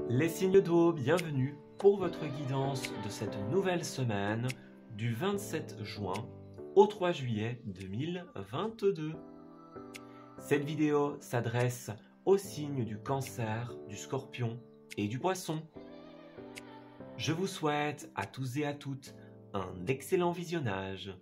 Les signes d'eau, bienvenue pour votre guidance de cette nouvelle semaine du 27 juin au 3 juillet 2022. Cette vidéo s'adresse aux signes du Cancer, du Scorpion et du Poisson. Je vous souhaite à tous et à toutes un excellent visionnage.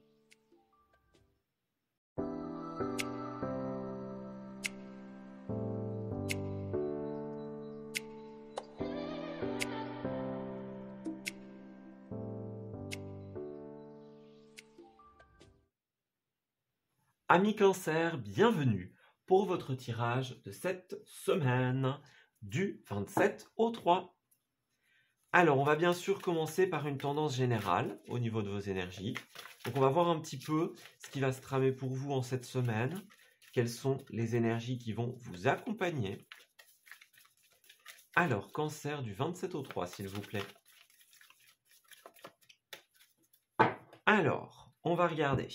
Amis Cancer, bienvenue pour votre tirage de cette semaine du 27 au 3. Alors, on va bien sûr commencer par une tendance générale au niveau de vos énergies. Donc, on va voir un petit peu ce qui va se tramer pour vous en cette semaine. Quelles sont les énergies qui vont vous accompagner. Alors, Cancer du 27 au 3, s'il vous plaît. Alors, on va regarder.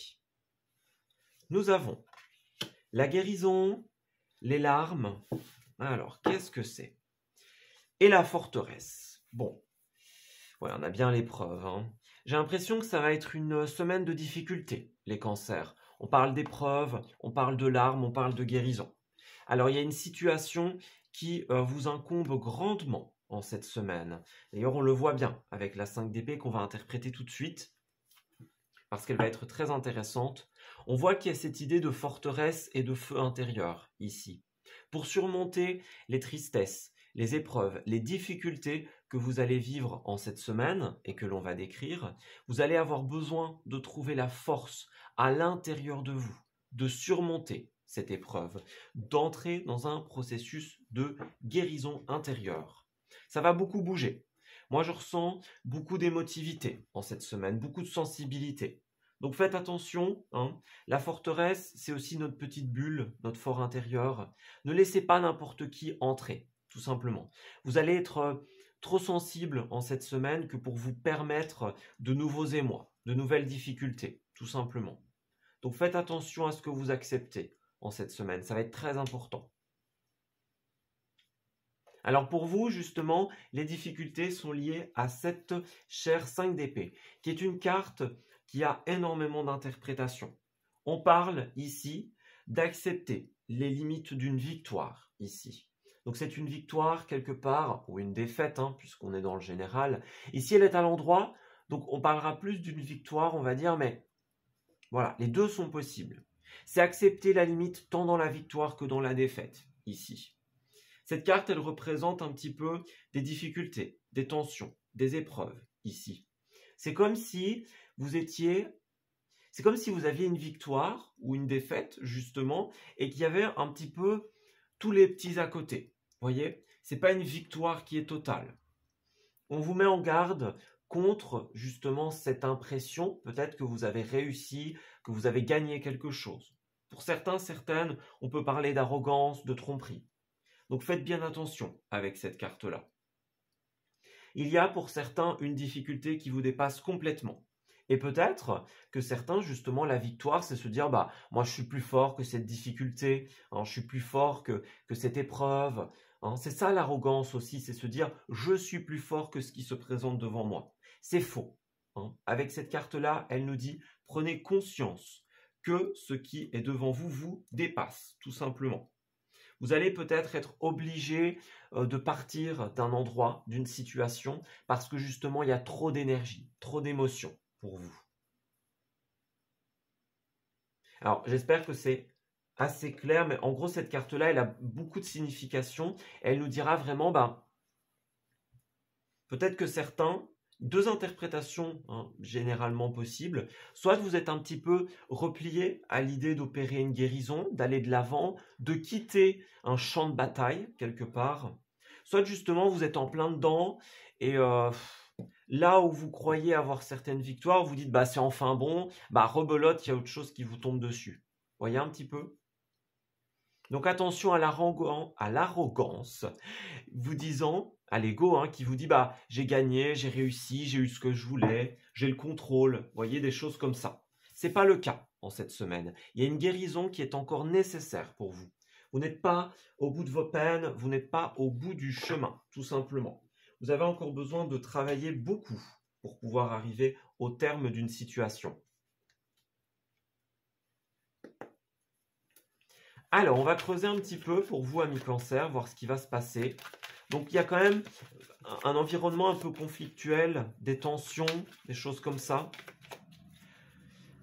Nous avons la guérison, les larmes. Alors, qu'est-ce que c'est? Et la forteresse. Bon, ouais, on a bien l'épreuve. Hein. J'ai l'impression que ça va être une semaine de difficultés, les cancers. On parle d'épreuves, on parle de larmes, on parle de guérison. Alors, il y a une situation qui vous incombe grandement en cette semaine. D'ailleurs, on le voit bien avec la 5 d'épée qu'on va interpréter tout de suite, parce qu'elle va être très intéressante. On voit qu'il y a cette idée de forteresse et de feu intérieur ici. Pour surmonter les tristesses, les épreuves, les difficultés que vous allez vivre en cette semaine et que l'on va décrire, vous allez avoir besoin de trouver la force à l'intérieur de vous, de surmonter cette épreuve, d'entrer dans un processus de guérison intérieure. Ça va beaucoup bouger. Moi, je ressens beaucoup d'émotivité en cette semaine, beaucoup de sensibilité. Donc faites attention, hein. La forteresse, c'est aussi notre petite bulle, notre fort intérieur. Ne laissez pas n'importe qui entrer, tout simplement. Vous allez être trop sensible en cette semaine que pour vous permettre de nouveaux émois, de nouvelles difficultés, tout simplement. Donc faites attention à ce que vous acceptez en cette semaine, ça va être très important. Alors pour vous, justement, les difficultés sont liées à cette chère 5 d'épée, qui est une carte qui a énormément d'interprétations. On parle ici d'accepter les limites d'une victoire, ici. Donc c'est une victoire quelque part, ou une défaite, hein, puisqu'on est dans le général. Ici, elle est à l'endroit, donc on parlera plus d'une victoire, on va dire, mais voilà, les deux sont possibles. C'est accepter la limite tant dans la victoire que dans la défaite, ici. Cette carte, elle représente un petit peu des difficultés, des tensions, des épreuves, ici. C'est comme si vous aviez une victoire ou une défaite, justement, et qu'il y avait un petit peu tous les petits à côté. Vous voyez, ce n'est pas une victoire qui est totale. On vous met en garde contre, justement, cette impression, peut-être que vous avez réussi, que vous avez gagné quelque chose. Pour certains, certaines, on peut parler d'arrogance, de tromperie. Donc faites bien attention avec cette carte-là. Il y a pour certains une difficulté qui vous dépasse complètement. Et peut-être que certains, justement, la victoire, c'est se dire, bah, moi je suis plus fort que cette difficulté, hein, je suis plus fort que cette épreuve. Hein. C'est ça l'arrogance aussi, c'est se dire, je suis plus fort que ce qui se présente devant moi. C'est faux. Hein. Avec cette carte-là, elle nous dit, prenez conscience que ce qui est devant vous vous dépasse, tout simplement. Vous allez peut-être être obligé de partir d'un endroit, d'une situation, parce que justement, il y a trop d'énergie, trop d'émotions pour vous. Alors, j'espère que c'est assez clair, mais en gros, cette carte-là, elle a beaucoup de signification. Elle nous dira vraiment, peut-être que certains, deux interprétations généralement possibles. Soit vous êtes un petit peu replié à l'idée d'opérer une guérison, d'aller de l'avant, de quitter un champ de bataille quelque part. Soit justement vous êtes en plein dedans et là où vous croyez avoir certaines victoires, vous dites c'est enfin bon, rebelote, il y a autre chose qui vous tombe dessus. Voyez un petit peu? Donc attention à l'arrogance, vous disant, à l'ego, qui vous dit j'ai gagné, j'ai réussi, j'ai eu ce que je voulais, j'ai le contrôle, vous voyez, des choses comme ça. Ce n'est pas le cas en cette semaine. Il y a une guérison qui est encore nécessaire pour vous. Vous n'êtes pas au bout de vos peines, vous n'êtes pas au bout du chemin, tout simplement. Vous avez encore besoin de travailler beaucoup pour pouvoir arriver au terme d'une situation. Alors, on va creuser un petit peu pour vous, amis Cancer, voir ce qui va se passer. Donc, il y a quand même un environnement un peu conflictuel, des tensions, des choses comme ça.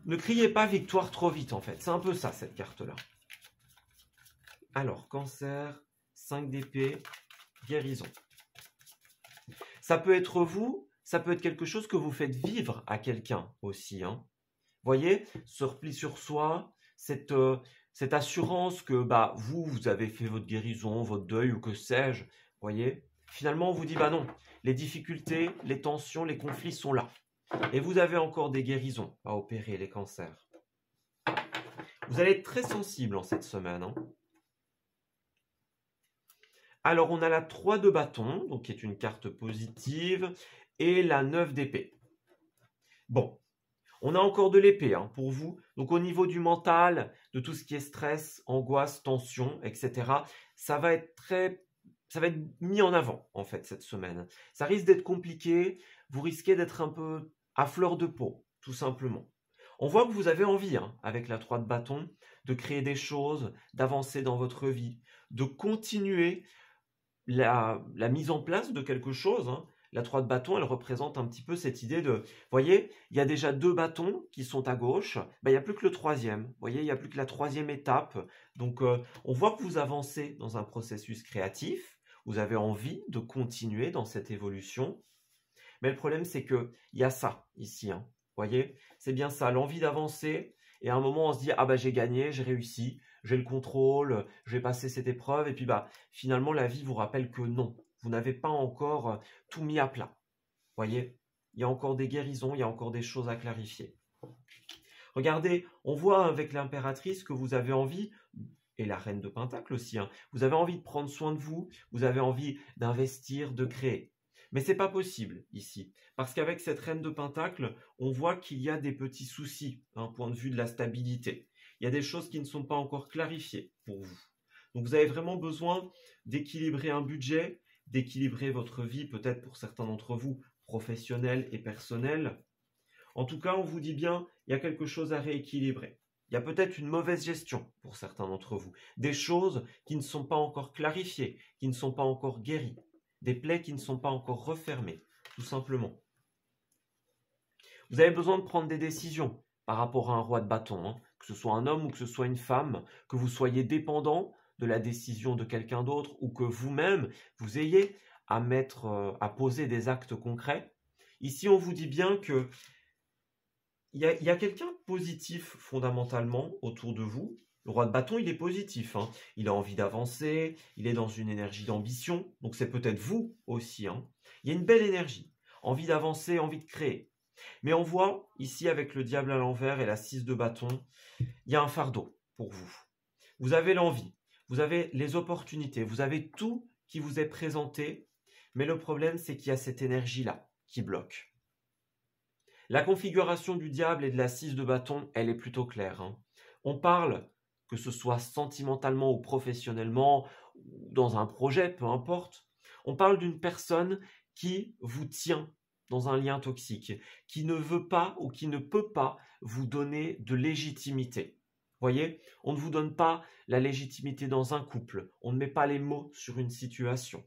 Ne criez pas victoire trop vite, en fait. C'est un peu ça, cette carte-là. Alors, Cancer, 5 d'épée, guérison. Ça peut être vous, ça peut être quelque chose que vous faites vivre à quelqu'un aussi. Hein. Voyez, ce repli sur soi, cette assurance que vous avez fait votre guérison, votre deuil ou que sais-je. Voyez, finalement, on vous dit, non, les difficultés, les tensions, les conflits sont là. Et vous avez encore des guérisons à opérer, les cancers. Vous allez être très sensible en cette semaine. Hein. Alors, on a la 3 de bâton, donc qui est une carte positive, et la 9 d'épée. Bon, on a encore de l'épée hein, pour vous. Donc, au niveau du mental, de tout ce qui est stress, angoisse, tension, etc., ça va être mis en avant, en fait, cette semaine. Ça risque d'être compliqué. Vous risquez d'être un peu à fleur de peau, tout simplement. On voit que vous avez envie, hein, avec la 3 de bâton, de créer des choses, d'avancer dans votre vie, de continuer la mise en place de quelque chose. Hein. La 3 de bâton, elle représente un petit peu cette idée de... Vous voyez, il y a déjà 2 bâtons qui sont à gauche. Il n'y a plus que le 3e. Vous voyez, il n'y a plus que la 3e étape. Donc, on voit que vous avancez dans un processus créatif. Vous avez envie de continuer dans cette évolution. Mais le problème, c'est qu'il y a ça ici. Hein. Vous voyez, c'est bien ça, l'envie d'avancer. Et à un moment, on se dit, j'ai gagné, j'ai réussi, j'ai le contrôle, je vais passer cette épreuve. Et puis, finalement, la vie vous rappelle que non, vous n'avez pas encore tout mis à plat. Vous voyez, il y a encore des guérisons, il y a encore des choses à clarifier. Regardez, on voit avec l'impératrice que vous avez envie, et la reine de Pentacle aussi, hein, vous avez envie de prendre soin de vous, vous avez envie d'investir, de créer. Mais ce n'est pas possible ici, parce qu'avec cette reine de Pentacle, on voit qu'il y a des petits soucis d'un point de vue de la stabilité. Il y a des choses qui ne sont pas encore clarifiées pour vous. Donc vous avez vraiment besoin d'équilibrer un budget, d'équilibrer votre vie, peut-être pour certains d'entre vous, professionnelle et personnelle. En tout cas, on vous dit bien, il y a quelque chose à rééquilibrer. Il y a peut-être une mauvaise gestion pour certains d'entre vous. Des choses qui ne sont pas encore clarifiées, qui ne sont pas encore guéries. Des plaies qui ne sont pas encore refermées, tout simplement. Vous avez besoin de prendre des décisions par rapport à un roi de bâton, hein, que ce soit un homme ou que ce soit une femme, que vous soyez dépendant de la décision de quelqu'un d'autre ou que vous-même, vous ayez à poser des actes concrets. Ici, on vous dit bien que il y a quelqu'un de positif fondamentalement autour de vous. Le roi de bâton, il est positif. Hein. Il a envie d'avancer, il est dans une énergie d'ambition. Donc c'est peut-être vous aussi. Hein. Il y a une belle énergie, envie d'avancer, envie de créer. Mais on voit ici avec le diable à l'envers et la 6 de bâton, il y a un fardeau pour vous. Vous avez l'envie, vous avez les opportunités, vous avez tout qui vous est présenté. Mais le problème, c'est qu'il y a cette énergie-là qui bloque. La configuration du diable et de la 6 de bâton, elle est plutôt claire. Hein. On parle, que ce soit sentimentalement ou professionnellement, ou dans un projet, peu importe, on parle d'une personne qui vous tient dans un lien toxique, qui ne veut pas ou qui ne peut pas vous donner de légitimité. Voyez, on ne vous donne pas la légitimité dans un couple, on ne met pas les mots sur une situation.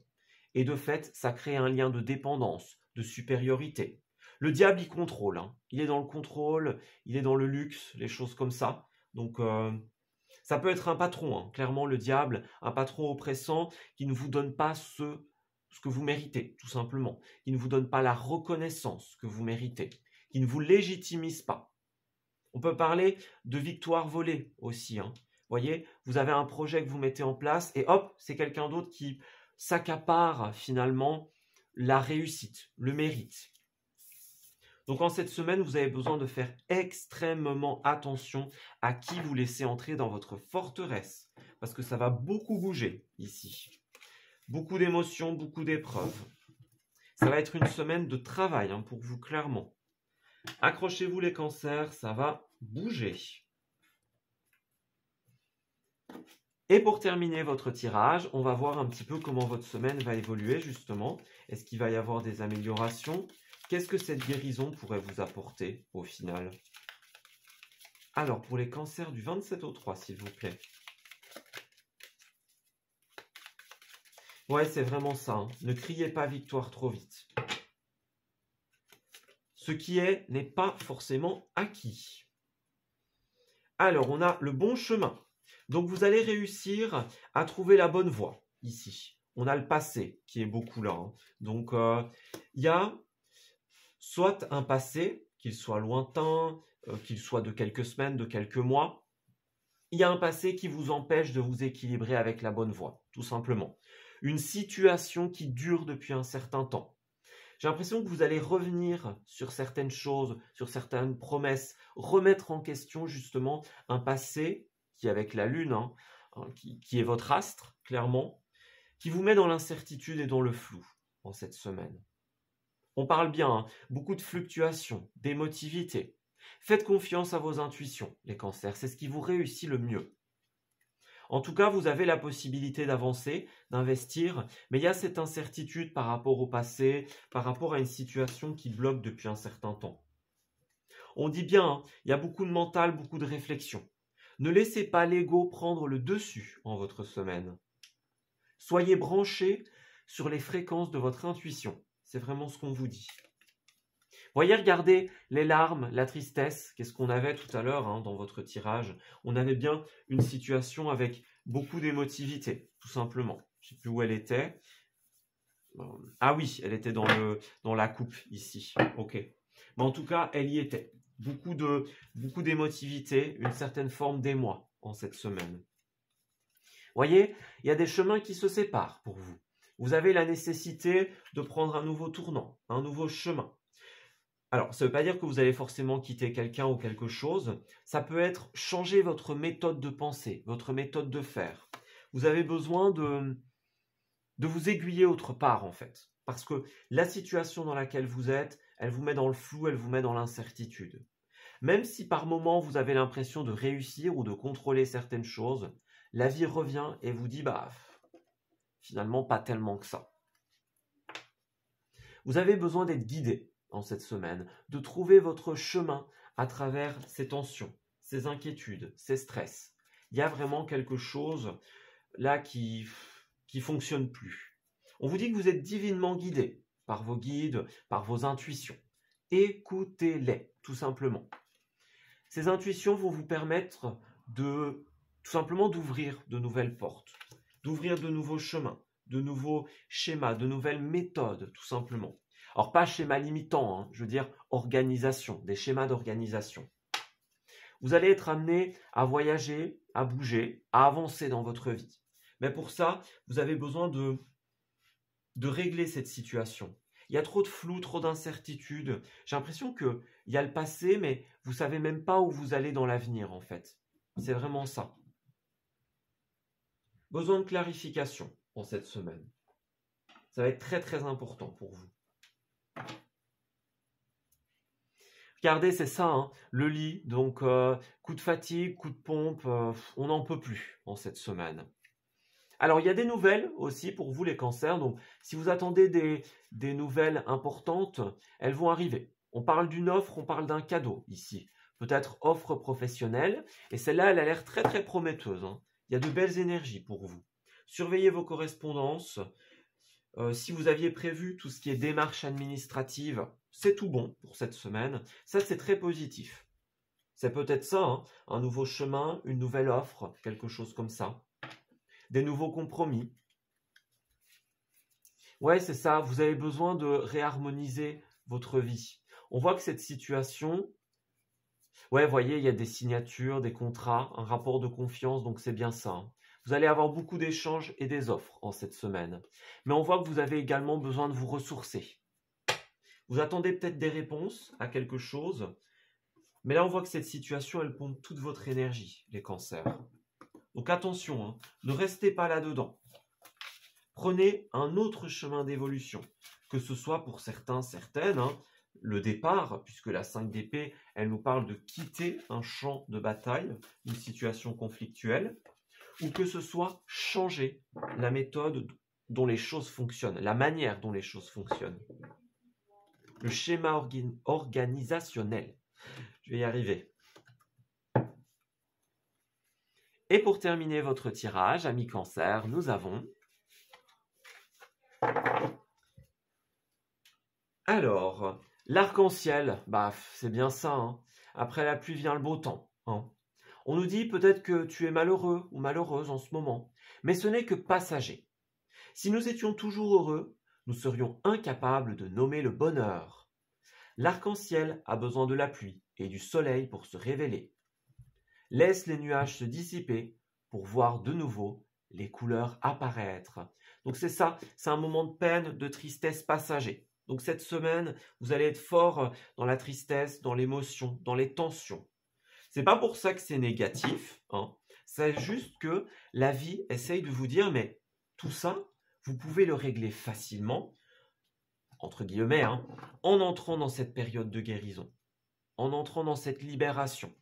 Et de fait, ça crée un lien de dépendance, de supériorité. Le diable, il contrôle. Hein. Il est dans le contrôle, il est dans le luxe, les choses comme ça. Donc, ça peut être un patron. Hein. Clairement, le diable, un patron oppressant qui ne vous donne pas ce que vous méritez, tout simplement. Qui ne vous donne pas la reconnaissance que vous méritez. Qui ne vous légitimise pas. On peut parler de victoire volée aussi. Hein. Vous voyez, vous avez un projet que vous mettez en place et hop, c'est quelqu'un d'autre qui s'accapare finalement la réussite, le mérite. Donc en cette semaine, vous avez besoin de faire extrêmement attention à qui vous laissez entrer dans votre forteresse. Parce que ça va beaucoup bouger ici. Beaucoup d'émotions, beaucoup d'épreuves. Ça va être une semaine de travail hein, pour vous, clairement. Accrochez-vous les cancers, ça va bouger. Et pour terminer votre tirage, on va voir un petit peu comment votre semaine va évoluer justement. Est-ce qu'il va y avoir des améliorations? Qu'est-ce que cette guérison pourrait vous apporter au final? Alors, pour les cancers du 27 au 3, s'il vous plaît. Ouais, c'est vraiment ça. Hein. Ne criez pas victoire trop vite. Ce qui est n'est pas forcément acquis. Alors, on a le bon chemin. Donc, vous allez réussir à trouver la bonne voie ici. On a le passé qui est beaucoup là. Hein. Donc, il y a soit un passé, qu'il soit lointain, qu'il soit de quelques semaines, de quelques mois. Il y a un passé qui vous empêche de vous équilibrer avec la bonne voie, tout simplement. Une situation qui dure depuis un certain temps. J'ai l'impression que vous allez revenir sur certaines choses, sur certaines promesses, remettre en question justement un passé qui est avec la Lune, hein, qui est votre astre, clairement, qui vous met dans l'incertitude et dans le flou en cette semaine. On parle bien, hein, beaucoup de fluctuations, d'émotivité. Faites confiance à vos intuitions, les cancers, c'est ce qui vous réussit le mieux. En tout cas, vous avez la possibilité d'avancer, d'investir, mais il y a cette incertitude par rapport au passé, par rapport à une situation qui bloque depuis un certain temps. On dit bien, hein, il y a beaucoup de mental, beaucoup de réflexion. Ne laissez pas l'ego prendre le dessus en votre semaine. Soyez branchés sur les fréquences de votre intuition. C'est vraiment ce qu'on vous dit. Voyez, regardez les larmes, la tristesse, qu'est-ce qu'on avait tout à l'heure hein, dans votre tirage. On avait bien une situation avec beaucoup d'émotivité, tout simplement. Je ne sais plus où elle était. Ah oui, elle était dans la coupe, ici. Ok. Mais en tout cas, elle y était. Beaucoup d'émotivité, une certaine forme d'émoi en cette semaine. Voyez, il y a des chemins qui se séparent pour vous. Vous avez la nécessité de prendre un nouveau tournant, un nouveau chemin. Alors, ça ne veut pas dire que vous allez forcément quitter quelqu'un ou quelque chose. Ça peut être changer votre méthode de pensée, votre méthode de faire. Vous avez besoin de vous aiguiller autre part, en fait. Parce que la situation dans laquelle vous êtes, elle vous met dans le flou, elle vous met dans l'incertitude. Même si par moment vous avez l'impression de réussir ou de contrôler certaines choses, la vie revient et vous dit, bah, finalement, pas tellement que ça. Vous avez besoin d'être guidé en cette semaine, de trouver votre chemin à travers ces tensions, ces inquiétudes, ces stress. Il y a vraiment quelque chose là qui fonctionne plus. On vous dit que vous êtes divinement guidé par vos guides, par vos intuitions. Écoutez-les, tout simplement. Ces intuitions vont vous permettre tout simplement d'ouvrir de nouvelles portes, d'ouvrir de nouveaux chemins, de nouveaux schémas, de nouvelles méthodes, tout simplement. Alors, pas schéma limitant, hein, je veux dire organisation, des schémas d'organisation. Vous allez être amené à voyager, à bouger, à avancer dans votre vie. Mais pour ça, vous avez besoin de régler cette situation. Il y a trop de flou, trop d'incertitude. J'ai l'impression qu'il y a le passé, mais vous ne savez même pas où vous allez dans l'avenir, en fait. C'est vraiment ça. Besoin de clarification en cette semaine. Ça va être très, très important pour vous. Regardez, c'est ça, hein, le lit. Donc, coup de fatigue, coup de pompe, on n'en peut plus en cette semaine. Alors, il y a des nouvelles aussi pour vous, les cancers. Donc, si vous attendez des nouvelles importantes, elles vont arriver. On parle d'une offre, on parle d'un cadeau ici. Peut-être offre professionnelle. Et celle-là, elle a l'air très, très prometteuse. Hein. Il y a de belles énergies pour vous. Surveillez vos correspondances. Si vous aviez prévu tout ce qui est démarche administrative, c'est tout bon pour cette semaine. Ça, c'est très positif. C'est peut-être ça, hein, un nouveau chemin, une nouvelle offre, quelque chose comme ça. Des nouveaux compromis. Ouais, c'est ça. Vous avez besoin de réharmoniser votre vie. On voit que cette situation... Ouais, vous voyez, il y a des signatures, des contrats, un rapport de confiance, donc c'est bien ça. Hein. Vous allez avoir beaucoup d'échanges et des offres en cette semaine. Mais on voit que vous avez également besoin de vous ressourcer. Vous attendez peut-être des réponses à quelque chose. Mais là, on voit que cette situation, elle pompe toute votre énergie, les cancers. Donc attention, hein, ne restez pas là-dedans. Prenez un autre chemin d'évolution. Que ce soit pour certains, certaines, hein, le départ, puisque la 5 d'épée, elle nous parle de quitter un champ de bataille, une situation conflictuelle, ou que ce soit changer la méthode dont les choses fonctionnent, la manière dont les choses fonctionnent. Le schéma organisationnel. Je vais y arriver. Et pour terminer votre tirage, amis Cancer, nous avons... Alors, l'arc-en-ciel, bah, c'est bien ça, hein. Après la pluie vient le beau temps, hein. On nous dit peut-être que tu es malheureux ou malheureuse en ce moment, mais ce n'est que passager. Si nous étions toujours heureux, nous serions incapables de nommer le bonheur. L'arc-en-ciel a besoin de la pluie et du soleil pour se révéler. Laisse les nuages se dissiper pour voir de nouveau les couleurs apparaître. Donc c'est ça, c'est un moment de peine, de tristesse passager. Donc cette semaine, vous allez être fort dans la tristesse, dans l'émotion, dans les tensions. C'est pas pour ça que c'est négatif, hein. C'est juste que la vie essaye de vous dire, mais tout ça, vous pouvez le régler facilement, entre guillemets, hein, en entrant dans cette période de guérison, en entrant dans cette libération.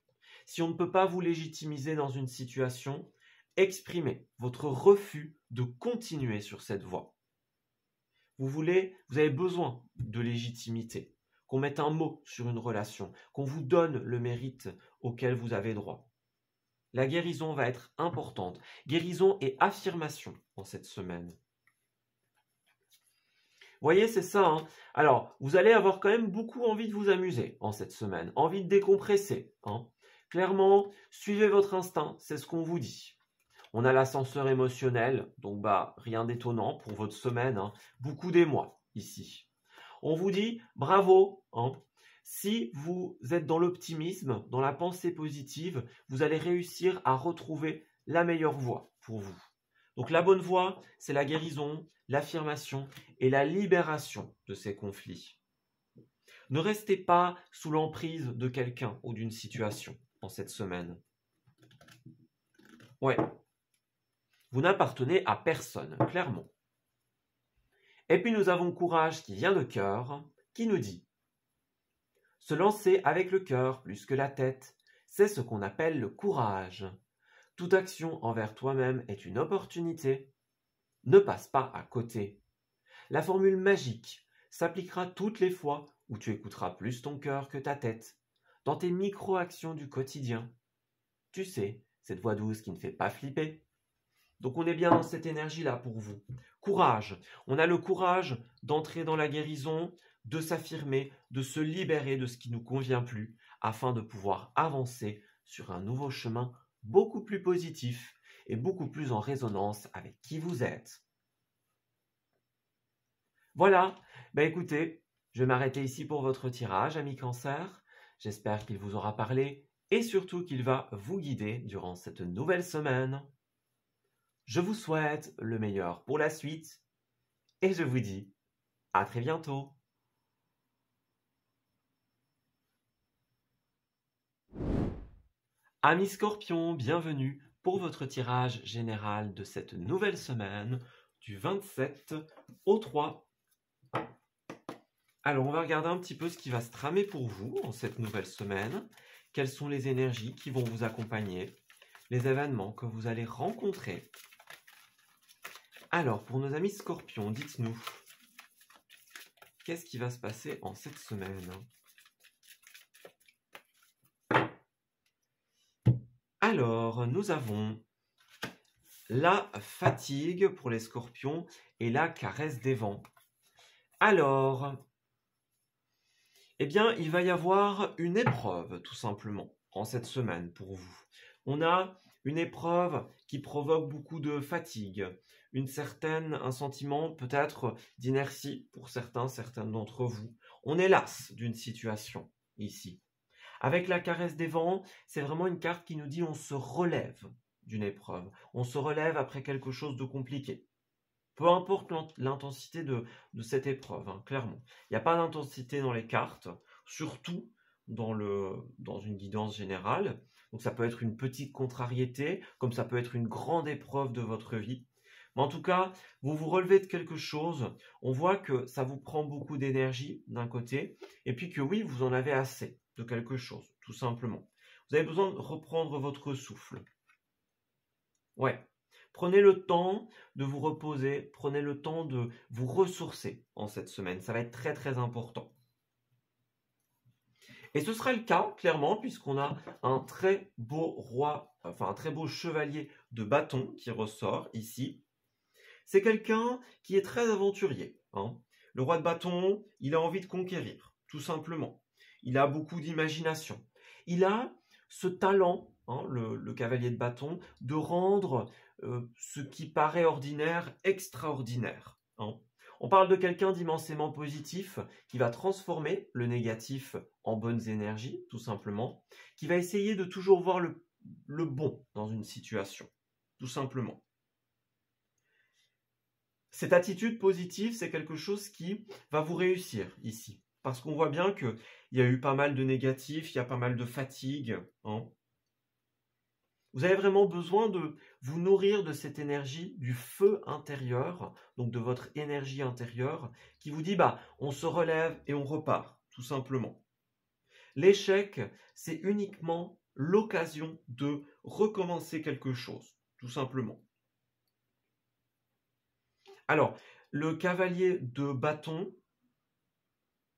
Si on ne peut pas vous légitimiser dans une situation, exprimez votre refus de continuer sur cette voie. Vous avez besoin de légitimité, qu'on mette un mot sur une relation, qu'on vous donne le mérite auquel vous avez droit. La guérison va être importante. Guérison et affirmation en cette semaine. Vous voyez, c'est ça, hein. Alors, vous allez avoir quand même beaucoup envie de vous amuser en cette semaine, envie de décompresser, hein. Clairement, suivez votre instinct, c'est ce qu'on vous dit. On a l'ascenseur émotionnel, donc rien d'étonnant pour votre semaine, hein. Beaucoup d'émoi ici. On vous dit bravo, hein. Si vous êtes dans l'optimisme, dans la pensée positive, vous allez réussir à retrouver la meilleure voie pour vous. Donc la bonne voie, c'est la guérison, l'affirmation et la libération de ces conflits. Ne restez pas sous l'emprise de quelqu'un ou d'une situation en cette semaine. Ouais. Vous n'appartenez à personne, clairement. Et puis nous avons Courage qui vient de cœur, qui nous dit « Se lancer avec le cœur plus que la tête, c'est ce qu'on appelle le courage. Toute action envers toi-même est une opportunité. Ne passe pas à côté. La formule magique s'appliquera toutes les fois où tu écouteras plus ton cœur que ta tête, dans tes micro-actions du quotidien. Tu sais, cette voix douce qui ne fait pas flipper. » Donc on est bien dans cette énergie-là pour vous. Courage. On a le courage d'entrer dans la guérison, de s'affirmer, de se libérer de ce qui ne nous convient plus, afin de pouvoir avancer sur un nouveau chemin beaucoup plus positif et beaucoup plus en résonance avec qui vous êtes. Voilà, écoutez, je vais m'arrêter ici pour votre tirage, amis Cancer. J'espère qu'il vous aura parlé et surtout qu'il va vous guider durant cette nouvelle semaine. Je vous souhaite le meilleur pour la suite et je vous dis à très bientôt. Amis Scorpions, bienvenue pour votre tirage général de cette nouvelle semaine du 27 au 3. Alors, on va regarder un petit peu ce qui va se tramer pour vous en cette nouvelle semaine. Quelles sont les énergies qui vont vous accompagner, les événements que vous allez rencontrer. Alors, pour nos amis Scorpions, dites-nous, qu'est-ce qui va se passer en cette semaine? Alors, nous avons la fatigue pour les Scorpions et la caresse des vents. Alors, eh bien, il va y avoir une épreuve, tout simplement, en cette semaine pour vous. On a une épreuve qui provoque beaucoup de fatigue, un sentiment peut-être d'inertie pour certains d'entre vous. On est las d'une situation ici. Avec la caresse des vents, c'est vraiment une carte qui nous dit on se relève d'une épreuve. On se relève après quelque chose de compliqué. Peu importe l'intensité de cette épreuve, hein, clairement. Il n'y a pas d'intensité dans les cartes, surtout dans une guidance générale. Donc ça peut être une petite contrariété, comme ça peut être une grande épreuve de votre vie. Mais en tout cas, vous vous relevez de quelque chose. On voit que ça vous prend beaucoup d'énergie d'un côté, et puis que oui, vous en avez assez de quelque chose, tout simplement. Vous avez besoin de reprendre votre souffle. Ouais. Prenez le temps de vous reposer, prenez le temps de vous ressourcer en cette semaine. Ça va être très très important. Et ce sera le cas, clairement, puisqu'on a un très beau roi, enfin un très beau chevalier de bâton qui ressort ici. C'est quelqu'un qui est très aventurier, hein. Le roi de bâton, il a envie de conquérir, tout simplement. Il a beaucoup d'imagination. Il a ce talent, hein, le cavalier de bâton, de rendre ce qui paraît ordinaire extraordinaire, hein. On parle de quelqu'un d'immensément positif qui va transformer le négatif en bonnes énergies, tout simplement, qui va essayer de toujours voir le bon dans une situation, tout simplement. Cette attitude positive, c'est quelque chose qui va vous réussir ici. Parce qu'on voit bien qu'il y a eu pas mal de négatifs, il y a pas mal de fatigue, hein. Vous avez vraiment besoin de vous nourrir de cette énergie, du feu intérieur, donc de votre énergie intérieure, qui vous dit, on se relève et on repart, tout simplement. L'échec, c'est uniquement l'occasion de recommencer quelque chose, tout simplement. Alors, le cavalier de bâton,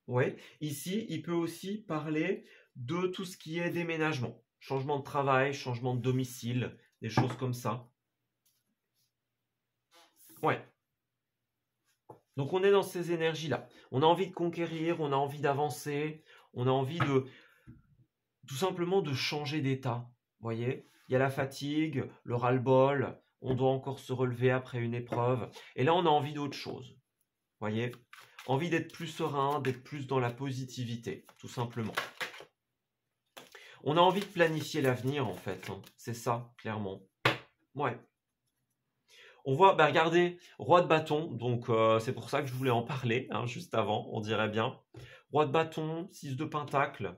ouais, ici, il peut aussi parler de tout ce qui est déménagement. Changement de travail, changement de domicile, des choses comme ça. Ouais. Donc on est dans ces énergies-là. On a envie de conquérir, on a envie d'avancer, on a envie de tout simplement de changer d'état. Vous voyez, il y a la fatigue, le ras-le-bol, on doit encore se relever après une épreuve. Et là, on a envie d'autre chose. Vous voyez, envie d'être plus serein, d'être plus dans la positivité, tout simplement. On a envie de planifier l'avenir, en fait, hein. C'est ça, clairement. Ouais. On voit, regardez, roi de bâton, donc c'est pour ça que je voulais en parler, hein, juste avant, on dirait bien. Roi de bâton, 6 de pentacle.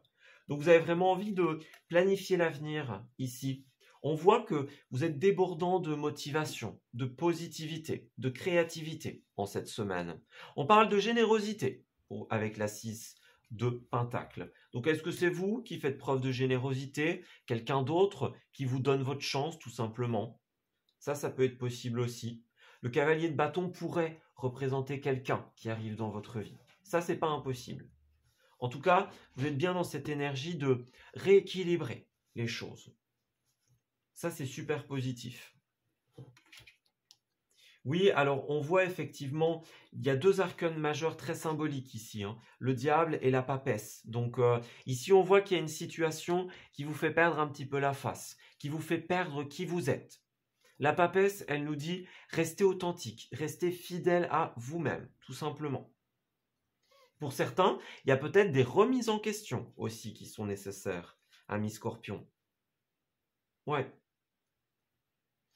Donc vous avez vraiment envie de planifier l'avenir ici. On voit que vous êtes débordant de motivation, de positivité, de créativité en cette semaine. On parle de générosité avec la 6 de pentacle. Donc est-ce que c'est vous qui faites preuve de générosité, quelqu'un d'autre qui vous donne votre chance tout simplement? Ça peut être possible aussi. Le cavalier de bâton pourrait représenter quelqu'un qui arrive dans votre vie. Ça, c'est pas impossible. En tout cas, vous êtes bien dans cette énergie de rééquilibrer les choses. Ça, c'est super positif. Oui, alors on voit effectivement, il y a 2 arcanes majeurs très symboliques ici, hein, le diable et la papesse. Donc ici, on voit qu'il y a une situation qui vous fait perdre un petit peu la face, qui vous fait perdre qui vous êtes. La papesse, elle nous dit, restez authentique, restez fidèle à vous-même, tout simplement. Pour certains, il y a peut-être des remises en question aussi qui sont nécessaires, amis Scorpion. Ouais.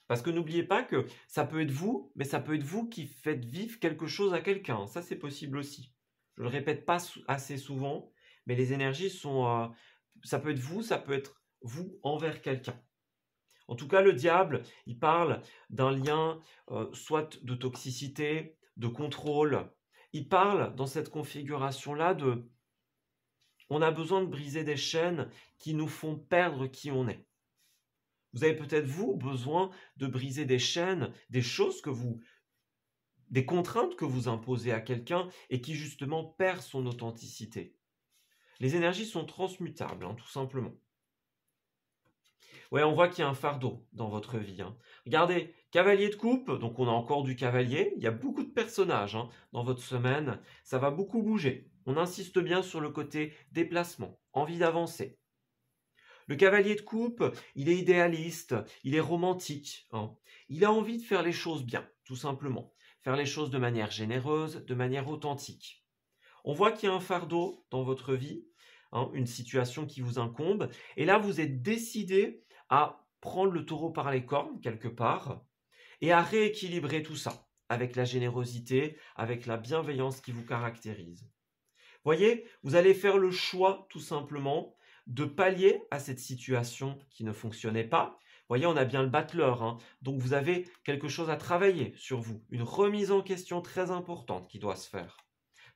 Parce que n'oubliez pas que ça peut être vous, mais ça peut être vous qui faites vivre quelque chose à quelqu'un. Ça, c'est possible aussi. Je ne le répète pas assez souvent, mais les énergies sont... ça peut être vous envers quelqu'un. En tout cas, le diable, il parle d'un lien soit de toxicité, de contrôle. Il parle dans cette configuration-là de... On a besoin de briser des chaînes qui nous font perdre qui on est. Vous avez peut-être, vous, besoin de briser des chaînes, des contraintes que vous imposez à quelqu'un et qui justement perd son authenticité. Les énergies sont transmutables, hein, tout simplement. Ouais, on voit qu'il y a un fardeau dans votre vie, hein. Regardez, cavalier de coupe, donc on a encore du cavalier. Il y a beaucoup de personnages, hein, dans votre semaine. Ça va beaucoup bouger. On insiste bien sur le côté déplacement, envie d'avancer. Le cavalier de coupe, il est idéaliste, il est romantique, hein. Il a envie de faire les choses bien, tout simplement. Faire les choses de manière généreuse, de manière authentique. On voit qu'il y a un fardeau dans votre vie, hein, une situation qui vous incombe. Et là, vous êtes décidé à prendre le taureau par les cornes, quelque part, et à rééquilibrer tout ça, avec la générosité, avec la bienveillance qui vous caractérise. Voyez, vous allez faire le choix, tout simplement, de pallier à cette situation qui ne fonctionnait pas. Voyez, on a bien le battleur, hein, donc vous avez quelque chose à travailler sur vous, une remise en question très importante qui doit se faire.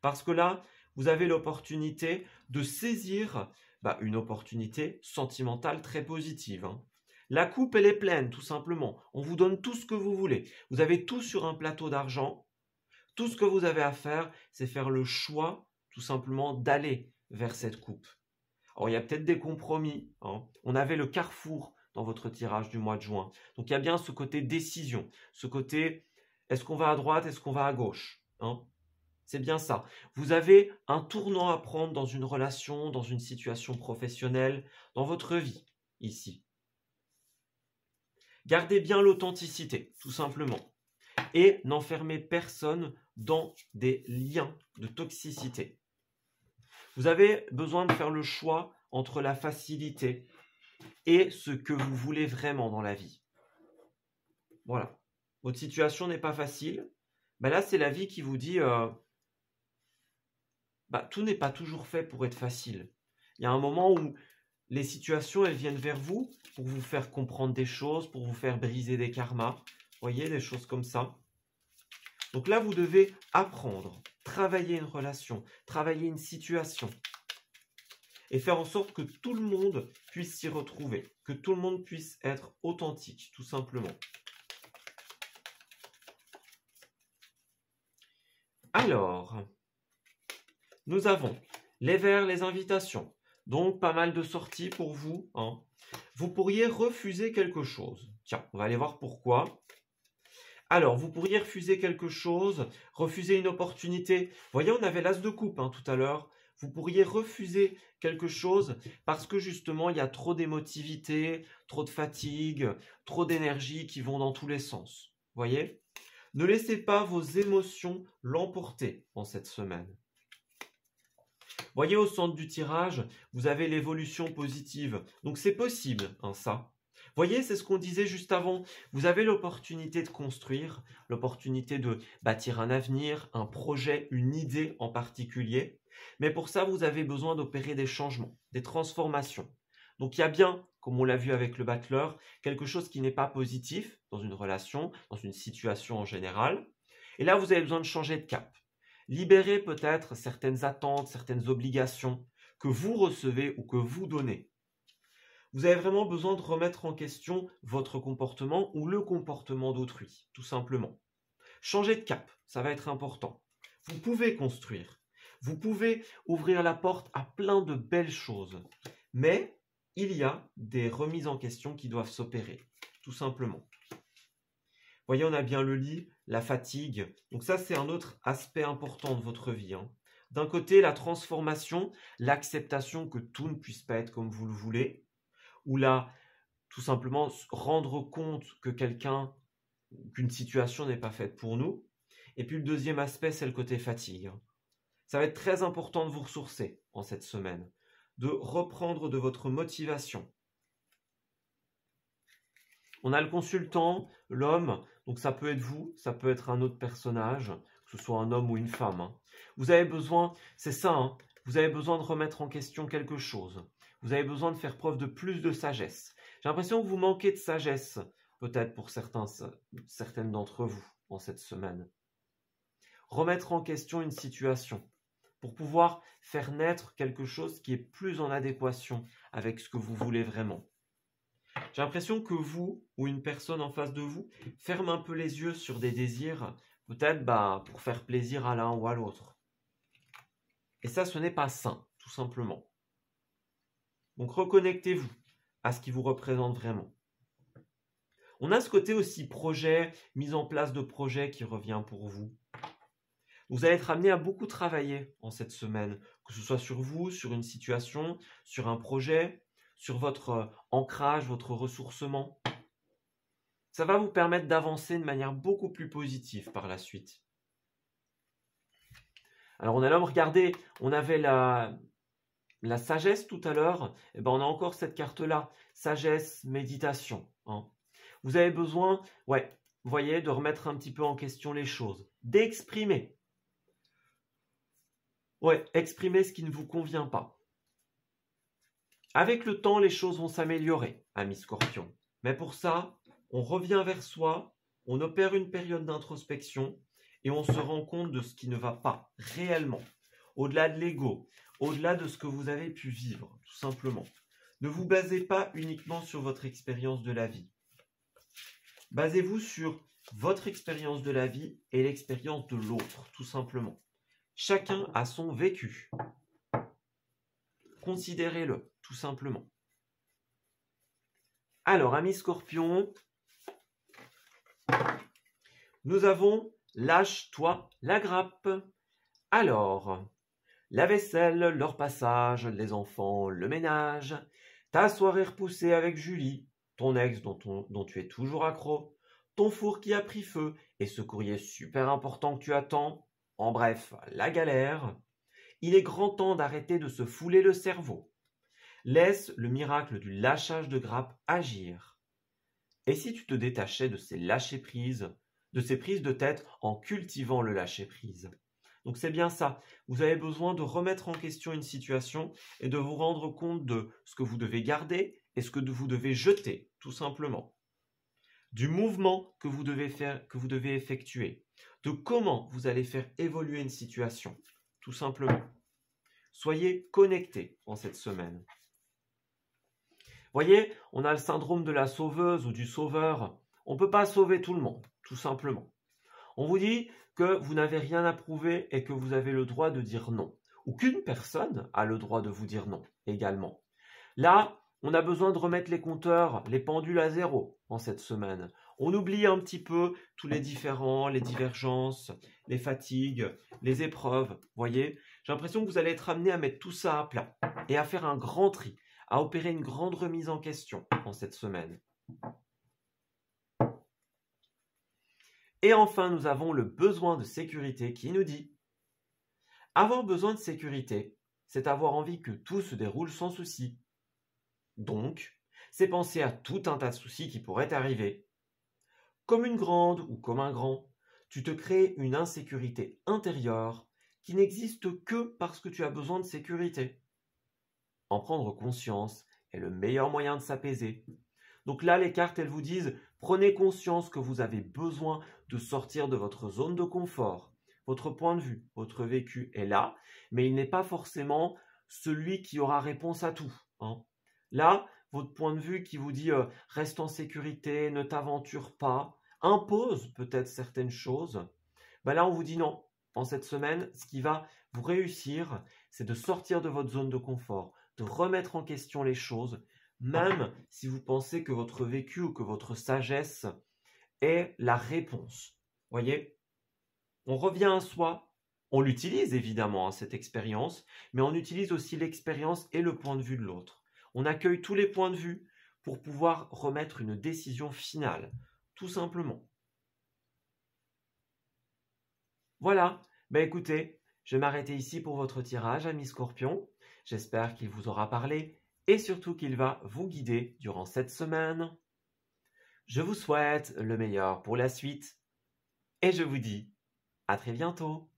Parce que là, vous avez l'opportunité de saisir une opportunité sentimentale très positive, hein. La coupe, elle est pleine, tout simplement. On vous donne tout ce que vous voulez. Vous avez tout sur un plateau d'argent. Tout ce que vous avez à faire, c'est faire le choix, tout simplement, d'aller vers cette coupe. Alors, il y a peut-être des compromis, hein. On avait le carrefour dans votre tirage du mois de juin. Donc, il y a bien ce côté décision, ce côté, est-ce qu'on va à droite, est-ce qu'on va à gauche, hein? C'est bien ça. Vous avez un tournant à prendre dans une relation, dans une situation professionnelle, dans votre vie, ici. Gardez bien l'authenticité, tout simplement. Et n'enfermez personne dans des liens de toxicité. Vous avez besoin de faire le choix entre la facilité et ce que vous voulez vraiment dans la vie. Voilà. Votre situation n'est pas facile. Ben là, c'est la vie qui vous dit tout n'est pas toujours fait pour être facile. Il y a un moment où les situations, elles viennent vers vous pour vous faire comprendre des choses, pour vous faire briser des karmas. Vous voyez, des choses comme ça. Donc là, vous devez apprendre, travailler une relation, travailler une situation et faire en sorte que tout le monde puisse s'y retrouver, que tout le monde puisse être authentique, tout simplement. Alors, nous avons les vers, les invitations. Donc, pas mal de sorties pour vous, hein. Vous pourriez refuser quelque chose. Tiens, on va aller voir pourquoi. Alors, vous pourriez refuser quelque chose, refuser une opportunité. Vous voyez, on avait l'as de coupe tout à l'heure. Vous pourriez refuser quelque chose parce que justement, il y a trop d'émotivité, trop de fatigue, trop d'énergie qui vont dans tous les sens. Vous voyez? Ne laissez pas vos émotions l'emporter en cette semaine. Voyez, au centre du tirage, vous avez l'évolution positive. Donc, c'est possible, ça. Voyez, c'est ce qu'on disait juste avant. Vous avez l'opportunité de construire, l'opportunité de bâtir un avenir, un projet, une idée en particulier. Mais pour ça, vous avez besoin d'opérer des changements, des transformations. Donc, il y a bien, comme on l'a vu avec le battleur, quelque chose qui n'est pas positif dans une relation, dans une situation en général. Et là, vous avez besoin de changer de cap. Libérer peut-être certaines attentes, certaines obligations que vous recevez ou que vous donnez. Vous avez vraiment besoin de remettre en question votre comportement ou le comportement d'autrui, tout simplement. Changer de cap, ça va être important. Vous pouvez construire, vous pouvez ouvrir la porte à plein de belles choses, mais il y a des remises en question qui doivent s'opérer, tout simplement. Vous voyez, on a bien le lit, la fatigue. Donc ça, c'est un autre aspect important de votre vie. D'un côté, la transformation, l'acceptation que tout ne puisse pas être comme vous le voulez, ou là, tout simplement, rendre compte que qu'une situation n'est pas faite pour nous. Et puis le deuxième aspect, c'est le côté fatigue. Ça va être très important de vous ressourcer en cette semaine, de reprendre de votre motivation. On a le consultant, l'homme, donc ça peut être vous, ça peut être un autre personnage, que ce soit un homme ou une femme. Vous avez besoin, c'est ça, vous avez besoin de remettre en question quelque chose. Vous avez besoin de faire preuve de plus de sagesse. J'ai l'impression que vous manquez de sagesse, peut-être pour certaines d'entre vous, en cette semaine. Remettre en question une situation pour pouvoir faire naître quelque chose qui est plus en adéquation avec ce que vous voulez vraiment. J'ai l'impression que vous, ou une personne en face de vous, ferme un peu les yeux sur des désirs, peut-être pour faire plaisir à l'un ou à l'autre. Et ça, ce n'est pas sain, tout simplement. Donc reconnectez-vous à ce qui vous représente vraiment. On a ce côté aussi projet, mise en place de projet qui revient pour vous. Vous allez être amené à beaucoup travailler en cette semaine, que ce soit sur vous, sur une situation, sur un projet, sur votre ancrage, votre ressourcement. Ça va vous permettre d'avancer de manière beaucoup plus positive par la suite. Alors on a l'homme, regardez, on avait la sagesse tout à l'heure, et on a encore cette carte-là, sagesse, méditation. Vous avez besoin, vous voyez, de remettre un petit peu en question les choses, d'exprimer. Exprimer ce qui ne vous convient pas. Avec le temps, les choses vont s'améliorer, ami Scorpion. Mais pour ça, on revient vers soi, on opère une période d'introspection et on se rend compte de ce qui ne va pas réellement. Au-delà de l'ego, au-delà de ce que vous avez pu vivre, tout simplement. Ne vous basez pas uniquement sur votre expérience de la vie. Basez-vous sur votre expérience de la vie et l'expérience de l'autre, tout simplement. Chacun a son vécu. Considérez-le, tout simplement. Alors, amis Scorpions, nous avons « Lâche-toi la grappe ». Alors, la vaisselle, leur passage, les enfants, le ménage, ta soirée repoussée avec Julie, ton ex dont tu es toujours accro, ton four qui a pris feu et ce courrier super important que tu attends, en bref, la galère. Il est grand temps d'arrêter de se fouler le cerveau. Laisse le miracle du lâchage de grappe agir. Et si tu te détachais de ces lâcher-prises, de ces prises de tête en cultivant le lâcher-prise? Donc c'est bien ça, vous avez besoin de remettre en question une situation et de vous rendre compte de ce que vous devez garder et ce que vous devez jeter, tout simplement. Du mouvement que vous devez faire, que vous devez effectuer, de comment vous allez faire évoluer une situation, tout simplement. Soyez connectés en cette semaine. Voyez, on a le syndrome de la sauveuse ou du sauveur. On ne peut pas sauver tout le monde, tout simplement. On vous dit que vous n'avez rien à prouver et que vous avez le droit de dire non. Ou qu'une personne a le droit de vous dire non également. Là, on a besoin de remettre les compteurs, les pendules à zéro en cette semaine. On oublie un petit peu tous les différends, les divergences, les fatigues, les épreuves. Voyez, j'ai l'impression que vous allez être amené à mettre tout ça à plat et à faire un grand tri, à opérer une grande remise en question en cette semaine. Et enfin, nous avons le besoin de sécurité qui nous dit « Avoir besoin de sécurité, c'est avoir envie que tout se déroule sans souci. Donc, c'est penser à tout un tas de soucis qui pourraient arriver. Comme une grande ou comme un grand, tu te crées une insécurité intérieure qui n'existe que parce que tu as besoin de sécurité. En prendre conscience est le meilleur moyen de s'apaiser. Donc là, les cartes, elles vous disent, prenez conscience que vous avez besoin de sortir de votre zone de confort. Votre point de vue, votre vécu est là, mais il n'est pas forcément celui qui aura réponse à tout. Là, votre point de vue qui vous dit reste en sécurité, ne t'aventure pas, impose peut-être certaines choses. Là, on vous dit non. En cette semaine, ce qui va vous réussir, c'est de sortir de votre zone de confort, de remettre en question les choses, même si vous pensez que votre vécu ou que votre sagesse est la réponse. Voyez, on revient à soi, on l'utilise évidemment, cette expérience, mais on utilise aussi l'expérience et le point de vue de l'autre. On accueille tous les points de vue pour pouvoir remettre une décision finale, tout simplement. Voilà, écoutez, je vais m'arrêter ici pour votre tirage, amis Scorpions. J'espère qu'il vous aura parlé et surtout qu'il va vous guider durant cette semaine. Je vous souhaite le meilleur pour la suite et je vous dis à très bientôt.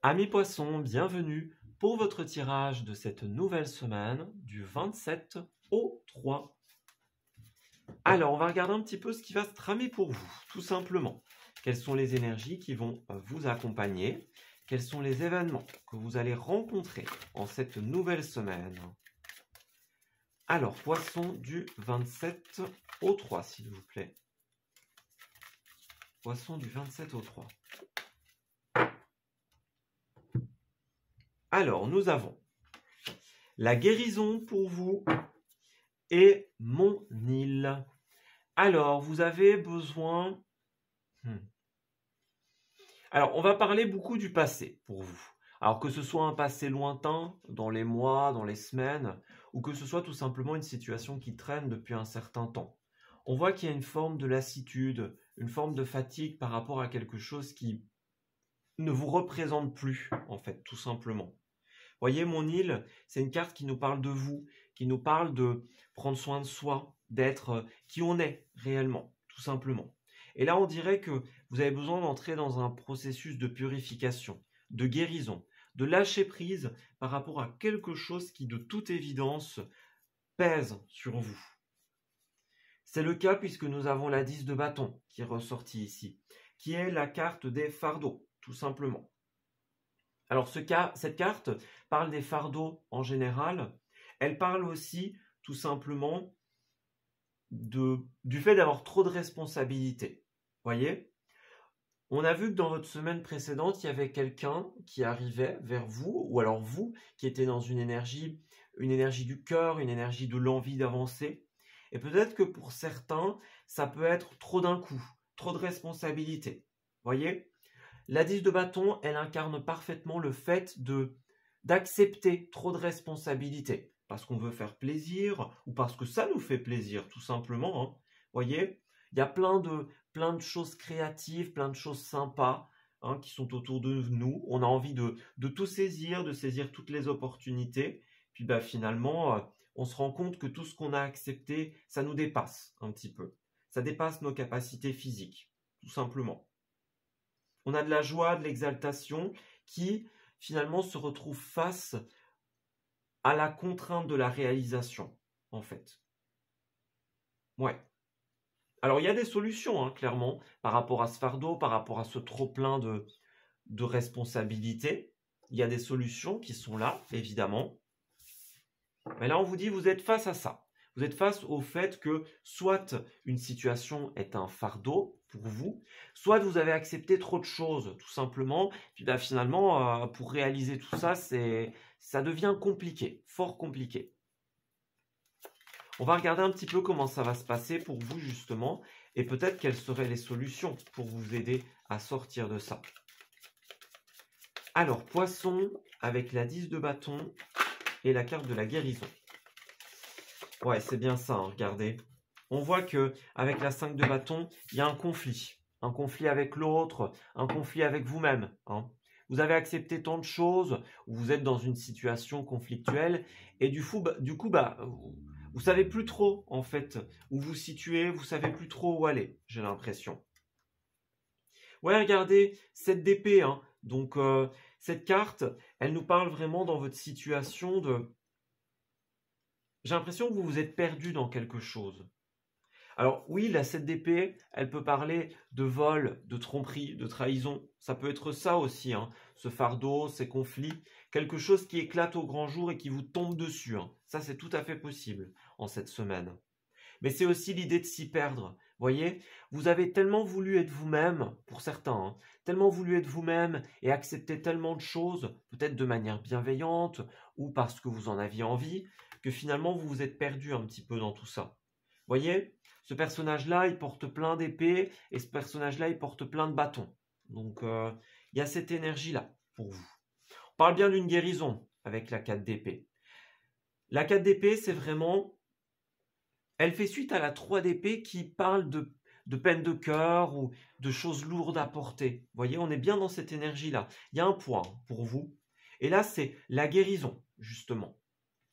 Amis Poissons, bienvenue pour votre tirage de cette nouvelle semaine du 27 au 3. Alors, on va regarder un petit peu ce qui va se tramer pour vous, tout simplement. Quelles sont les énergies qui vont vous accompagner? Quels sont les événements que vous allez rencontrer en cette nouvelle semaine? Alors, Poisson du 27 au 3, s'il vous plaît. Poisson du 27 au 3. Alors, nous avons la guérison pour vous et mon île. Alors, vous avez besoin... Alors, on va parler beaucoup du passé pour vous. Alors, que ce soit un passé lointain, dans les mois, dans les semaines, ou que ce soit tout simplement une situation qui traîne depuis un certain temps. On voit qu'il y a une forme de lassitude, une forme de fatigue par rapport à quelque chose qui ne vous représente plus, en fait, tout simplement. Voyez, mon île, c'est une carte qui nous parle de vous, qui nous parle de prendre soin de soi, d'être qui on est réellement, tout simplement. Et là, on dirait que vous avez besoin d'entrer dans un processus de purification, de guérison, de lâcher prise par rapport à quelque chose qui, de toute évidence, pèse sur vous. C'est le cas puisque nous avons la 10 de bâton qui est ressortie ici, qui est la carte des fardeaux, tout simplement. Alors cette carte parle des fardeaux en général. Elle parle aussi tout simplement du fait d'avoir trop de responsabilités. Voyez? On a vu que dans votre semaine précédente, il y avait quelqu'un qui arrivait vers vous, ou alors vous, qui était dans une énergie du cœur, une énergie de l'envie d'avancer. Et peut-être que pour certains, ça peut être trop d'un coup, trop de responsabilités. Voyez? La 10 de bâton, elle incarne parfaitement le fait d'accepter trop de responsabilités. Parce qu'on veut faire plaisir, ou parce que ça nous fait plaisir, tout simplement. Hein. Voyez? Il y a plein de choses créatives, plein de choses sympas hein, qui sont autour de nous. On a envie de tout saisir, de saisir toutes les opportunités. Puis bah, finalement, on se rend compte que tout ce qu'on a accepté, ça nous dépasse un petit peu. Ça dépasse nos capacités physiques, tout simplement. On a de la joie, de l'exaltation qui finalement se retrouve face à la contrainte de la réalisation, en fait. Ouais. Alors, il y a des solutions, hein, clairement, par rapport à ce fardeau, par rapport à ce trop-plein de responsabilités. Il y a des solutions qui sont là, évidemment. Mais là, on vous dit, vous êtes face à ça. Vous êtes face au fait que soit une situation est un fardeau pour vous, soit vous avez accepté trop de choses, tout simplement. Puis bah, finalement, pour réaliser tout ça, ça devient compliqué, fort compliqué. On va regarder un petit peu comment ça va se passer pour vous, justement, et peut-être quelles seraient les solutions pour vous aider à sortir de ça. Alors, poisson, avec la 10 de bâton et la carte de la guérison. Ouais, c'est bien ça, hein, regardez. On voit que avec la 5 de bâton, il y a un conflit avec l'autre, un conflit avec vous-même. Hein. Vous avez accepté tant de choses, vous êtes dans une situation conflictuelle, et du coup, vous savez plus trop, en fait, où vous situez, vous savez plus trop où aller, j'ai l'impression. Ouais, regardez, 7 d'épée, hein. Donc, cette carte, elle nous parle vraiment dans votre situation de... J'ai l'impression que vous vous êtes perdu dans quelque chose. Alors oui, la 7 d'épée, elle peut parler de vol, de tromperie, de trahison. Ça peut être ça aussi, hein. Ce fardeau, ces conflits, quelque chose qui éclate au grand jour et qui vous tombe dessus. Hein. Ça, c'est tout à fait possible en cette semaine. Mais c'est aussi l'idée de s'y perdre. Voyez, vous avez tellement voulu être vous-même, pour certains, hein, tellement voulu être vous-même et accepter tellement de choses, peut-être de manière bienveillante ou parce que vous en aviez envie, que finalement vous vous êtes perdu un petit peu dans tout ça. Voyez, ce personnage-là, il porte plein d'épées et ce personnage-là, il porte plein de bâtons. Donc, il y a cette énergie-là pour vous. On parle bien d'une guérison avec la 4 d'épée. La 4 d'épée, c'est vraiment... Elle fait suite à la 3 d'épée qui parle de peine de cœur ou de choses lourdes à porter. Vous voyez, on est bien dans cette énergie-là. Il y a un point pour vous. Et là, c'est la guérison, justement.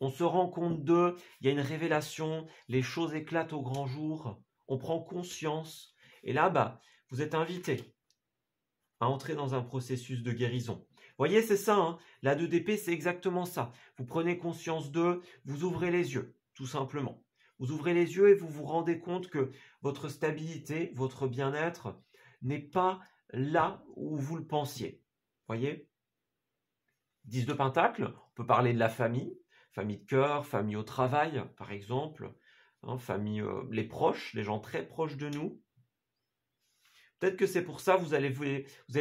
On se rend compte d'eux, il y a une révélation, les choses éclatent au grand jour, on prend conscience. Et là, vous êtes invité à entrer dans un processus de guérison. Vous voyez, c'est ça, hein, la 2 d'épée, c'est exactement ça. Vous prenez conscience d'eux, vous ouvrez les yeux, tout simplement. Vous ouvrez les yeux et vous vous rendez compte que votre stabilité, votre bien-être n'est pas là où vous le pensiez. Voyez ? 10 de pentacle, on peut parler de la famille de cœur, famille au travail, par exemple, hein, famille, les proches, les gens très proches de nous. Peut-être que c'est pour ça que vous avez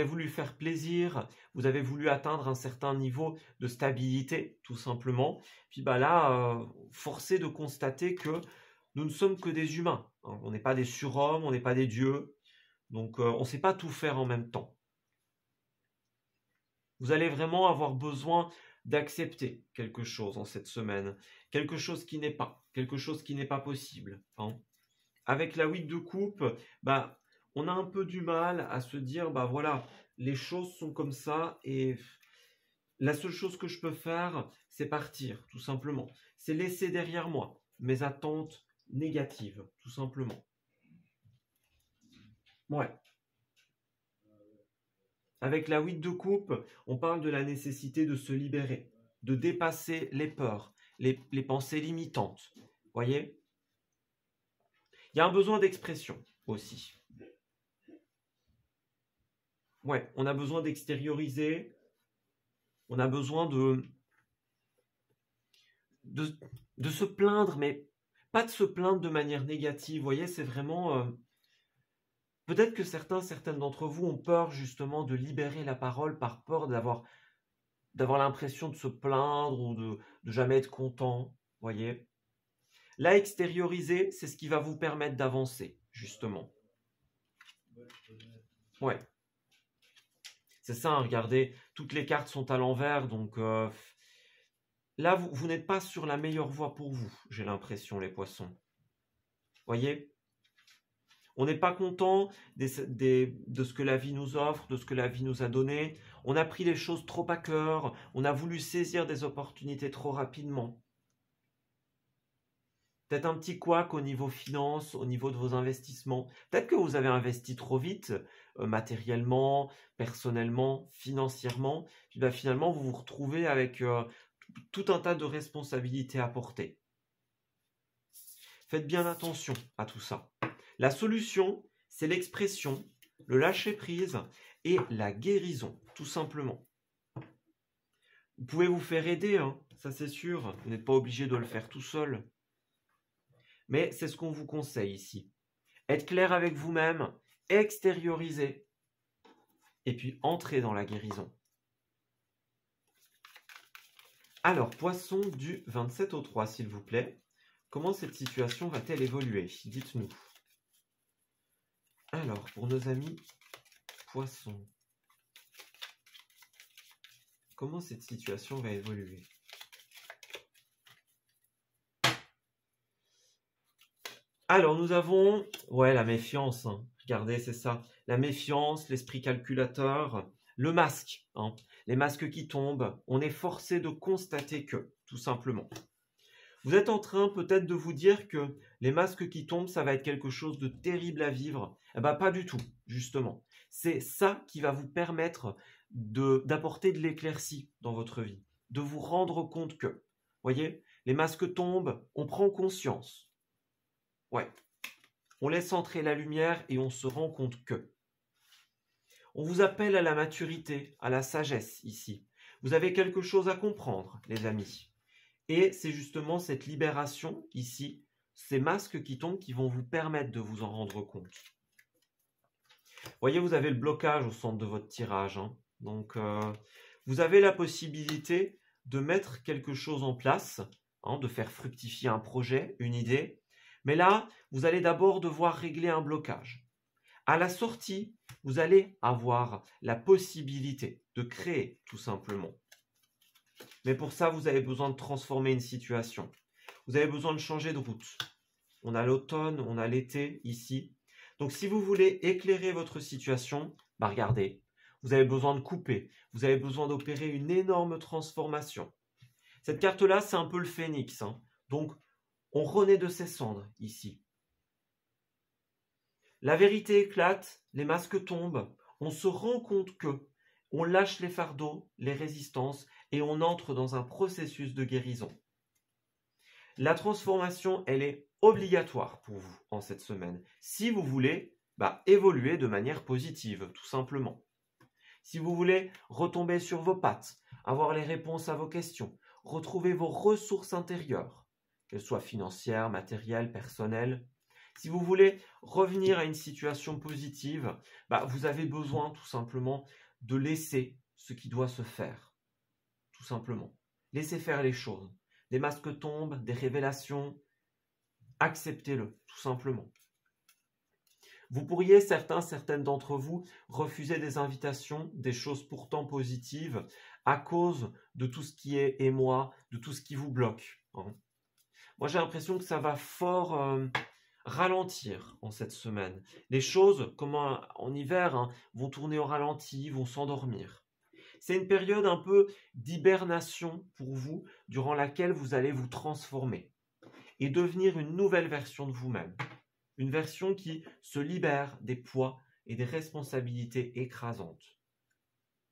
voulu faire plaisir, vous avez voulu atteindre un certain niveau de stabilité, tout simplement. Puis là, forcé de constater que nous ne sommes que des humains. Hein. On n'est pas des surhommes, on n'est pas des dieux. Donc, on ne sait pas tout faire en même temps. Vous allez vraiment avoir besoin d'accepter quelque chose en cette semaine, quelque chose qui n'est pas possible. Hein. Avec la 8 de coupe, on a un peu du mal à se dire, voilà, les choses sont comme ça et la seule chose que je peux faire, c'est partir, tout simplement. C'est laisser derrière moi mes attentes négatives, tout simplement. Ouais. Avec la 8 de coupe, on parle de la nécessité de se libérer, de dépasser les peurs, les pensées limitantes. Voyez ? Il y a un besoin d'expression aussi. Ouais, on a besoin d'extérioriser. on a besoin de se plaindre, mais pas de se plaindre de manière négative. Vous voyez, c'est vraiment... peut-être que certaines d'entre vous ont peur justement de libérer la parole par peur d'avoir l'impression de se plaindre ou de jamais être content. Voyez. Là, extérioriser, c'est ce qui va vous permettre d'avancer, justement. Ouais. C'est ça, hein, regardez, toutes les cartes sont à l'envers, donc là, vous n'êtes pas sur la meilleure voie pour vous, j'ai l'impression, les poissons. Voyez? On n'est pas content de ce que la vie nous offre, de ce que la vie nous a donné. On a pris les choses trop à cœur, on a voulu saisir des opportunités trop rapidement. Peut-être un petit couac au niveau finance, au niveau de vos investissements. Peut-être que vous avez investi trop vite, matériellement, personnellement, financièrement. Puis finalement, vous vous retrouvez avec tout un tas de responsabilités à porter. Faites bien attention à tout ça. La solution, c'est l'expression, le lâcher-prise et la guérison, tout simplement. Vous pouvez vous faire aider, hein, ça c'est sûr. Vous n'êtes pas obligé de le faire tout seul. Mais c'est ce qu'on vous conseille ici. Être clair avec vous-même, extérioriser, et puis entrer dans la guérison. Alors, poisson du 27 au 3, s'il vous plaît. Comment cette situation va-t-elle évoluer? Dites-nous. Alors, pour nos amis poissons, comment cette situation va évoluer? Alors, nous avons, la méfiance, hein. Regardez, c'est ça. La méfiance, l'esprit calculateur, le masque, hein. Les masques qui tombent. On est forcé de constater que, tout simplement. Vous êtes en train peut-être de vous dire que les masques qui tombent, ça va être quelque chose de terrible à vivre. Eh bien, pas du tout, justement. C'est ça qui va vous permettre d'apporter de l'éclaircie dans votre vie, de vous rendre compte que, voyez, les masques tombent, on prend conscience. Ouais, on laisse entrer la lumière et on se rend compte que. On vous appelle à la maturité, à la sagesse ici. Vous avez quelque chose à comprendre, les amis. Et c'est justement cette libération ici, ces masques qui tombent, qui vont vous permettre de vous en rendre compte. Voyez, vous avez le blocage au centre de votre tirage, hein. Donc, vous avez la possibilité de mettre quelque chose en place, hein, de faire fructifier un projet, une idée. Mais là, vous allez d'abord devoir régler un blocage. À la sortie, vous allez avoir la possibilité de créer, tout simplement. Mais pour ça, vous avez besoin de transformer une situation. Vous avez besoin de changer de route. On a l'automne, on a l'été ici. Donc, si vous voulez éclairer votre situation, regardez, vous avez besoin de couper. Vous avez besoin d'opérer une énorme transformation. Cette carte-là, c'est un peu le phénix, hein. Donc, on renaît de ses cendres ici. La vérité éclate, les masques tombent, on se rend compte que on lâche les fardeaux, les résistances et on entre dans un processus de guérison. La transformation, elle est obligatoire pour vous en cette semaine. Si vous voulez évoluer de manière positive, tout simplement. Si vous voulez retomber sur vos pattes, avoir les réponses à vos questions, retrouver vos ressources intérieures, qu'elles soient financières, matérielles, personnelles. Si vous voulez revenir à une situation positive, vous avez besoin tout simplement de laisser ce qui doit se faire. Tout simplement. Laissez faire les choses. Des masques tombent, des révélations. Acceptez-le, tout simplement. Vous pourriez, certaines d'entre vous, refuser des invitations, des choses pourtant positives, à cause de tout ce qui est émoi, de tout ce qui vous bloque, hein. Moi, j'ai l'impression que ça va fort ralentir en cette semaine. Les choses, comme en hiver, hein, vont tourner au ralenti, vont s'endormir. C'est une période un peu d'hibernation pour vous, durant laquelle vous allez vous transformer et devenir une nouvelle version de vous-même. Une version qui se libère des poids et des responsabilités écrasantes.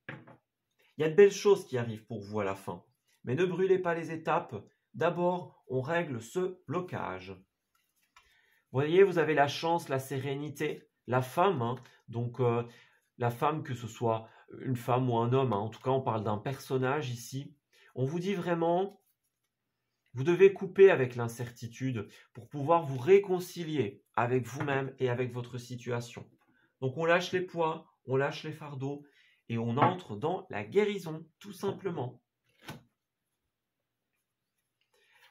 Il y a de belles choses qui arrivent pour vous à la fin, mais ne brûlez pas les étapes. D'abord, on règle ce blocage. Vous voyez, vous avez la chance, la sérénité, la femme, hein, donc la femme, que ce soit une femme ou un homme, hein. En tout cas on parle d'un personnage ici. On vous dit vraiment, vous devez couper avec l'incertitude pour pouvoir vous réconcilier avec vous-même et avec votre situation. Donc on lâche les poids, on lâche les fardeaux et on entre dans la guérison, tout simplement.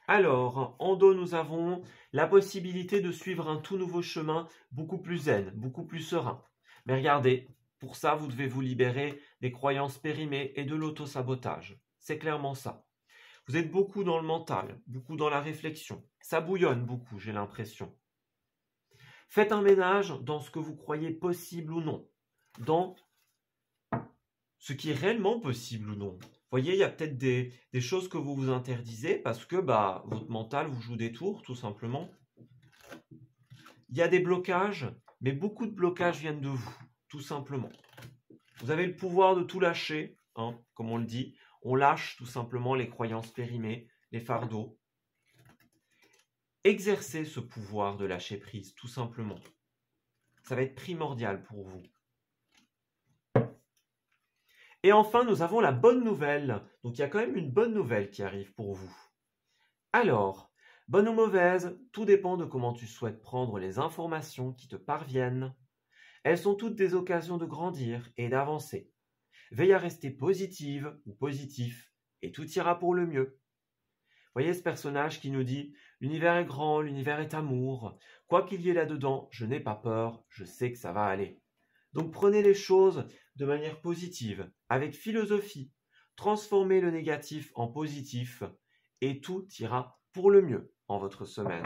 Alors, en dos, nous avons la possibilité de suivre un tout nouveau chemin beaucoup plus zen, beaucoup plus serein. Mais regardez, pour ça, vous devez vous libérer des croyances périmées et de l'auto-sabotage. C'est clairement ça. Vous êtes beaucoup dans le mental, beaucoup dans la réflexion. Ça bouillonne beaucoup, j'ai l'impression. Faites un ménage dans ce que vous croyez possible ou non, dans ce qui est réellement possible ou non. Vous voyez, il y a peut-être des choses que vous vous interdisez parce que votre mental vous joue des tours, tout simplement. Il y a des blocages, mais beaucoup de blocages viennent de vous, tout simplement. Vous avez le pouvoir de tout lâcher, hein, comme on le dit. On lâche tout simplement les croyances périmées, les fardeaux. Exercez ce pouvoir de lâcher prise, tout simplement. Ça va être primordial pour vous. Et enfin, nous avons la bonne nouvelle. Donc, il y a quand même une bonne nouvelle qui arrive pour vous. Alors, bonne ou mauvaise, tout dépend de comment tu souhaites prendre les informations qui te parviennent. Elles sont toutes des occasions de grandir et d'avancer. Veille à rester positive ou positif et tout ira pour le mieux. Voyez ce personnage qui nous dit « L'univers est grand, l'univers est amour. Quoi qu'il y ait là-dedans, je n'ai pas peur, je sais que ça va aller. » Donc prenez les choses de manière positive, avec philosophie. Transformez le négatif en positif et tout ira pour le mieux en votre semaine.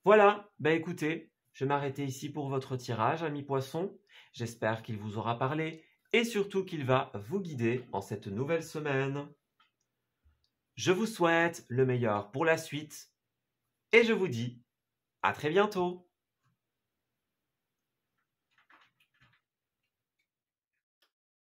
Voilà, écoutez, je vais m'arrêter ici pour votre tirage, amis poissons. J'espère qu'il vous aura parlé et surtout qu'il va vous guider en cette nouvelle semaine. Je vous souhaite le meilleur pour la suite et je vous dis à très bientôt.